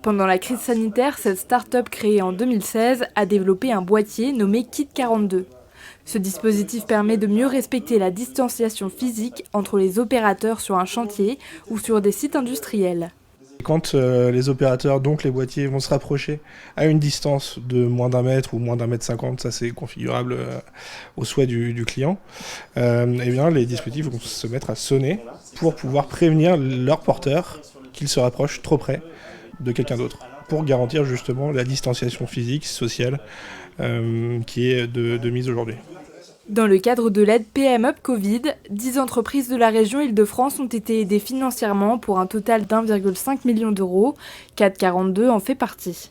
Pendant la crise sanitaire, cette start-up créée en 2016 a développé un boîtier nommé Kit 42. Ce dispositif permet de mieux respecter la distanciation physique entre les opérateurs sur un chantier ou sur des sites industriels. Quand les opérateurs, donc les boîtiers, vont se rapprocher à une distance de moins d'un mètre ou moins d'un mètre 50, ça c'est configurable au souhait du client, eh bien, les dispositifs vont se mettre à sonner pour pouvoir prévenir leur porteur qu'il se rapproche trop près de quelqu'un d'autre, pour garantir justement la distanciation physique, sociale qui est de mise aujourd'hui. Dans le cadre de l'aide PM Up Covid, 10 entreprises de la région Île-de-France ont été aidées financièrement pour un total d'1,5 million d'euros. CAD 42 en fait partie.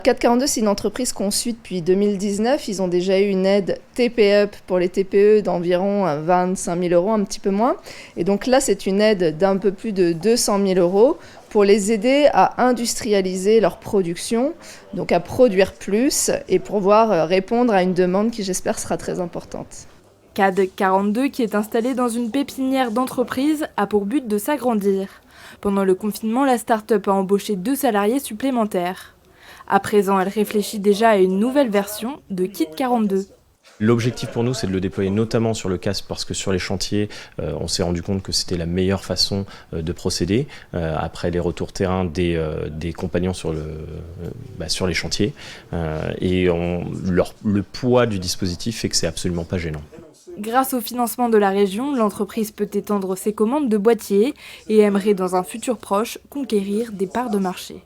CAD 42, c'est une entreprise qu'on suit depuis 2019. Ils ont déjà eu une aide TP-Up pour les TPE d'environ 25 000 euros, un petit peu moins. Et donc là, c'est une aide d'un peu plus de 200 000 euros pour les aider à industrialiser leur production, donc à produire plus et pouvoir répondre à une demande qui, j'espère, sera très importante. CAD 42, qui est installé dans une pépinière d'entreprise, a pour but de s'agrandir. Pendant le confinement, la start-up a embauché 2 salariés supplémentaires. À présent, elle réfléchit déjà à une nouvelle version de Kit 42. L'objectif pour nous, c'est de le déployer notamment sur le casque parce que sur les chantiers, on s'est rendu compte que c'était la meilleure façon de procéder après les retours terrain des compagnons sur les chantiers. Le poids du dispositif fait que c'est absolument pas gênant. Grâce au financement de la région, l'entreprise peut étendre ses commandes de boîtiers et aimerait dans un futur proche conquérir des parts de marché.